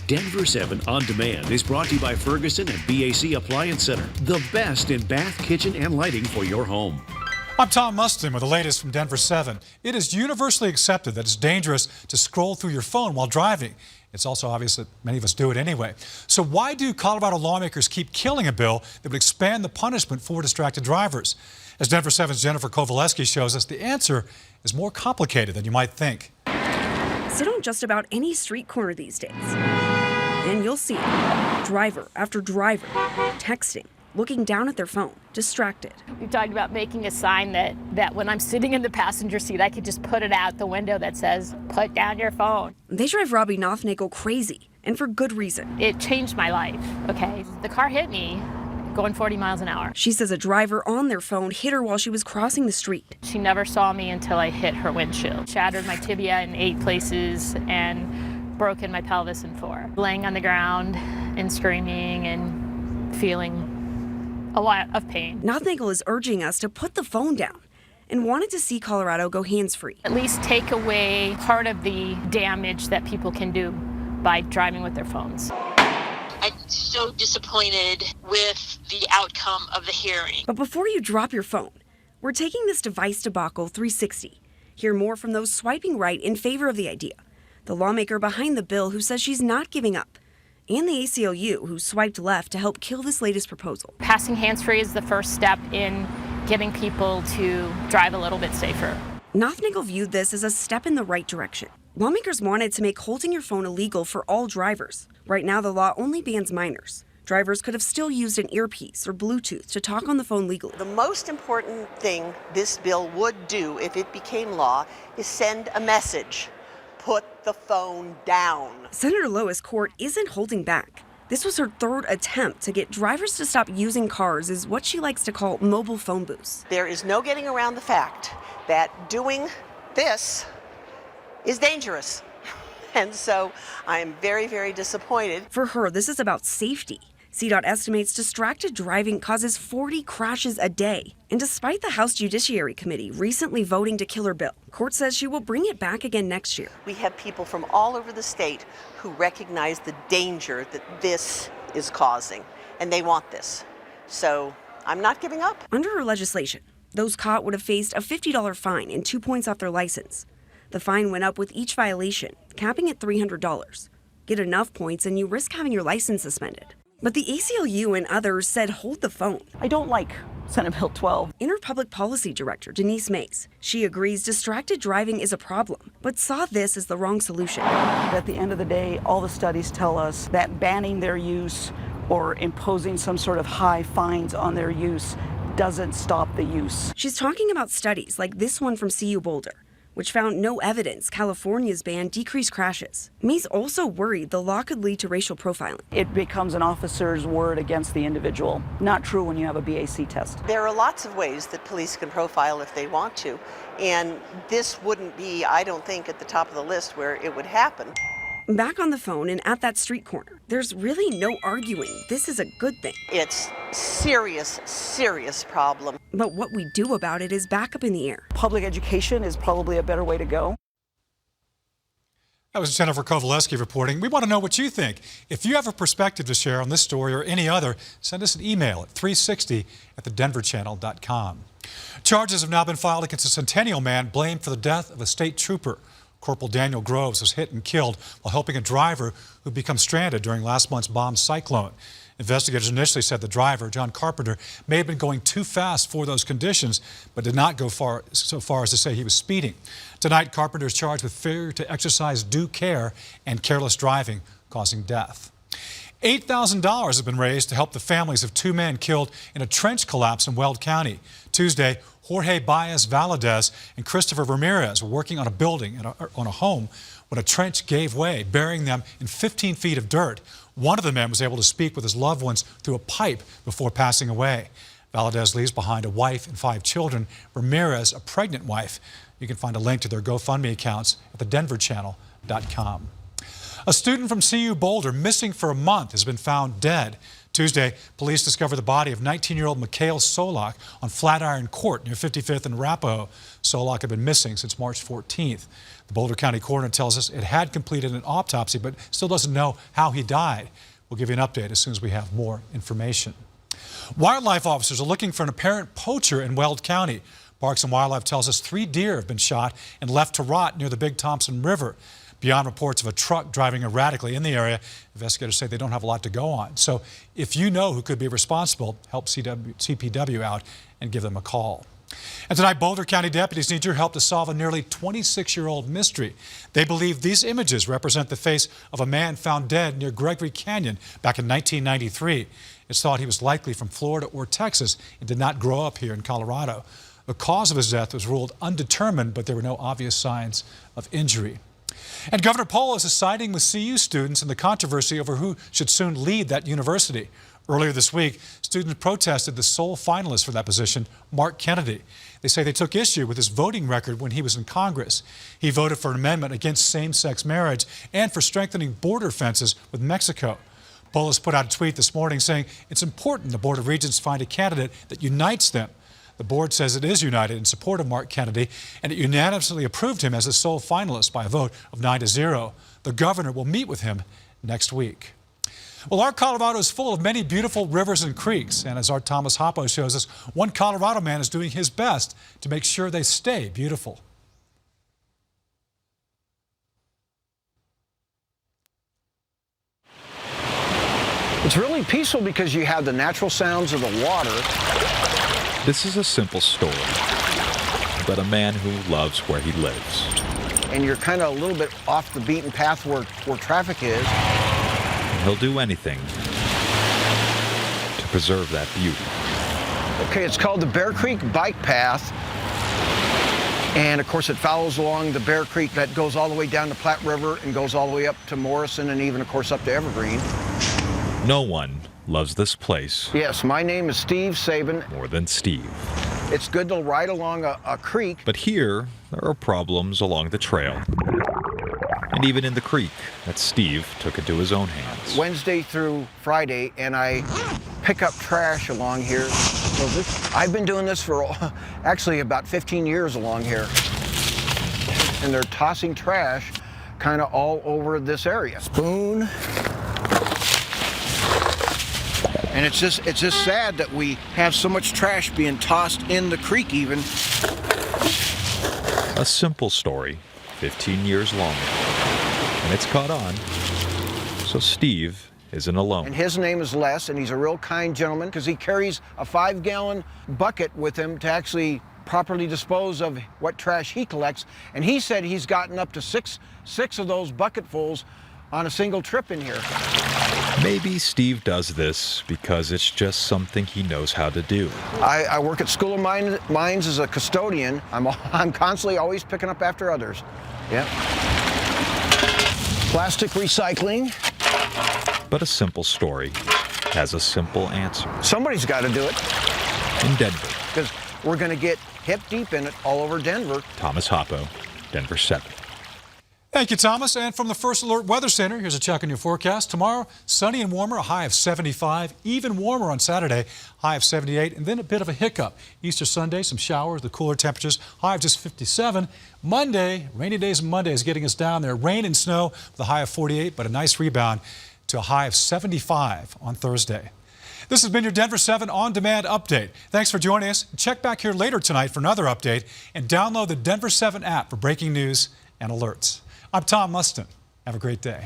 Denver 7 On Demand is brought to you by Ferguson and BAC Appliance Center, the best in bath, kitchen, and lighting for your home. I'm Tom Mustin with the latest from Denver 7. It is universally accepted that it's dangerous to scroll through your phone while driving. It's also obvious that many of us do it anyway. So why do Colorado lawmakers keep killing a bill that would expand the punishment for distracted drivers? As Denver 7's Jennifer Kovaleski shows us, the answer is more complicated than you might think. Sit on just about any street corner these days, and you'll see it. Driver after driver, texting, looking down at their phone, distracted. We talked about making a sign that when I'm sitting in the passenger seat, I could just put it out the window that says, "Put down your phone." They drive Robbie Nothnagel crazy, and for good reason. It changed my life, okay? The car hit me going 40 miles an hour. She says a driver on their phone hit her while she was crossing the street. She never saw me until I hit her windshield. Shattered my tibia in 8 places and broken my pelvis in 4. Laying on the ground and screaming and feeling a lot of pain. Nothnagel is urging us to put the phone down and wanted to see Colorado go hands-free. At least take away part of the damage that people can do by driving with their phones. I'm so disappointed with the outcome of the hearing. But before you drop your phone, we're taking this device debacle 360. Hear more from those swiping right in favor of the idea. The lawmaker behind the bill who says she's not giving up. And the ACLU who swiped left to help kill this latest proposal. Passing hands-free is the first step in getting people to drive a little bit safer. Nothnagel viewed this as a step in the right direction. Lawmakers wanted to make holding your phone illegal for all drivers. Right now, the law only bans minors. Drivers could have still used an earpiece or Bluetooth to talk on the phone legally. The most important thing this bill would do if it became law is send a message. Put the phone down. Senator Lois Court isn't holding back. This was her 3rd attempt to get drivers to stop using cars as what she likes to call mobile phone booths. There is no getting around the fact that doing this is dangerous. And so I am very, very disappointed. For her, this is about safety. CDOT estimates distracted driving causes 40 crashes a day. And despite the House Judiciary Committee recently voting to kill her bill, Court says she will bring it back again next year. We have people from all over the state who recognize the danger that this is causing, and they want this. So I'm not giving up. Under her legislation, those caught would have faced a $50 fine and 2 points off their license. The fine went up with each violation, capping at $300. Get enough points and you risk having your license suspended. But the ACLU and others said hold the phone. I don't like Senate Bill 12. Inner Public Policy Director Denise Mays. She agrees distracted driving is a problem, but saw this as the wrong solution. At the end of the day, all the studies tell us that banning their use or imposing some sort of high fines on their use doesn't stop the use. She's talking about studies like this one from CU Boulder, which found no evidence California's ban decreased crashes. Mays also worried the law could lead to racial profiling. It becomes an officer's word against the individual. Not true when you have a BAC test. There are lots of ways that police can profile if they want to, and this wouldn't be, I don't think, at the top of the list where it would happen. Back on the phone and at that street corner, there's really no arguing this is a good thing. It's serious, serious problem. But what we do about it is back up in the air. Public education is probably a better way to go. That was Jennifer Kovaleski reporting. We want to know what you think. If you have a perspective to share on this story or any other, send us an email at 360@thedenverchannel.com. Charges have now been filed against a Centennial man blamed for the death of a state trooper. Corporal Daniel Groves was hit and killed while helping a driver who became stranded during last month's bomb cyclone. Investigators initially said the driver, John Carpenter, may have been going too fast for those conditions, but did not go so far as to say he was speeding. Tonight, Carpenter is charged with failure to exercise due care and careless driving, causing death. $8,000 has been raised to help the families of 2 men killed in a trench collapse in Weld County. Tuesday, Jorge Baez Valadez and Christopher Ramirez were working on a building, on a home, when a trench gave way, burying them in 15 feet of dirt. One of the men was able to speak with his loved ones through a pipe before passing away. Valadez leaves behind a wife and 5 children, Ramirez a pregnant wife. You can find a link to their GoFundMe accounts at thedenverchannel.com. A student from CU Boulder missing for a month has been found dead. Tuesday, police discovered the body of 19-year-old Mikhail Solak on Flatiron Court near 55th and Arapahoe. Solak had been missing since March 14th. The Boulder County coroner tells us it had completed an autopsy, but still doesn't know how he died. We'll give you an update as soon as we have more information. Wildlife officers are looking for an apparent poacher in Weld County. Parks and Wildlife tells us 3 deer have been shot and left to rot near the Big Thompson River. Beyond reports of a truck driving erratically in the area, investigators say they don't have a lot to go on. So if you know who could be responsible, help CPW out and give them a call. And tonight, Boulder County deputies need your help to solve a nearly 26-year-old mystery. They believe these images represent the face of a man found dead near Gregory Canyon back in 1993. It's thought he was likely from Florida or Texas and did not grow up here in Colorado. The cause of his death was ruled undetermined, but there were no obvious signs of injury. And Governor Polis is siding with CU students in the controversy over who should soon lead that university. Earlier this week, students protested the sole finalist for that position, Mark Kennedy. They say they took issue with his voting record when he was in Congress. He voted for an amendment against same-sex marriage and for strengthening border fences with Mexico. Polis put out a tweet this morning saying it's important the Board of Regents find a candidate that unites them. The board says it is united in support of Mark Kennedy, and it unanimously approved him as the sole finalist by a vote of 9-0. The governor will meet with him next week. Well, our Colorado is full of many beautiful rivers and creeks, and as our Thomas Hoppo shows us, one Colorado man is doing his best to make sure they stay beautiful. It's really peaceful because you have the natural sounds of the water. This is a simple story about a man who loves where he lives. And you're kind of a little bit off the beaten path where traffic is. And he'll do anything to preserve that beauty. Okay, it's called the Bear Creek Bike Path. And of course it follows along the Bear Creek that goes all the way down to Platte River and goes all the way up to Morrison and even of course up to Evergreen. No one loves this place. Yes, my name is Steve Sabin. More than Steve. It's good to ride along a creek. But here, there are problems along the trail. And even in the creek that Steve took into his own hands. Wednesday through Friday, and I pick up trash along here. So I've been doing this for actually about 15 years along here. And they're tossing trash kind of all over this area. Spoon. And it's just sad that we have so much trash being tossed in the creek even. A simple story, 15 years long. And it's caught on. So Steve isn't alone. And his name is Les, and he's a real kind gentleman because he carries a 5-gallon bucket with him to actually properly dispose of what trash he collects. And he said he's gotten up to six of those bucketfuls on a single trip in here. Maybe Steve does this because it's just something he knows how to do. I work at School of Mines as a custodian. I'm constantly always picking up after others. Yeah. Plastic recycling. But a simple story has a simple answer. Somebody's got to do it. In Denver. Because we're going to get hip deep in it all over Denver. Thomas Hoppo, Denver 7. Thank you, Thomas. And from the First Alert Weather Center, here's a check on your forecast. Tomorrow, sunny and warmer, a high of 75. Even warmer on Saturday, high of 78. And then a bit of a hiccup. Easter Sunday, some showers, the cooler temperatures, high of just 57. Monday, rainy days and Monday is getting us down there. Rain and snow with a high of 48, but a nice rebound to a high of 75 on Thursday. This has been your Denver 7 on-demand update. Thanks for joining us. Check back here later tonight for another update and download the Denver 7 app for breaking news and alerts. I'm Tom Mustin. Have a great day.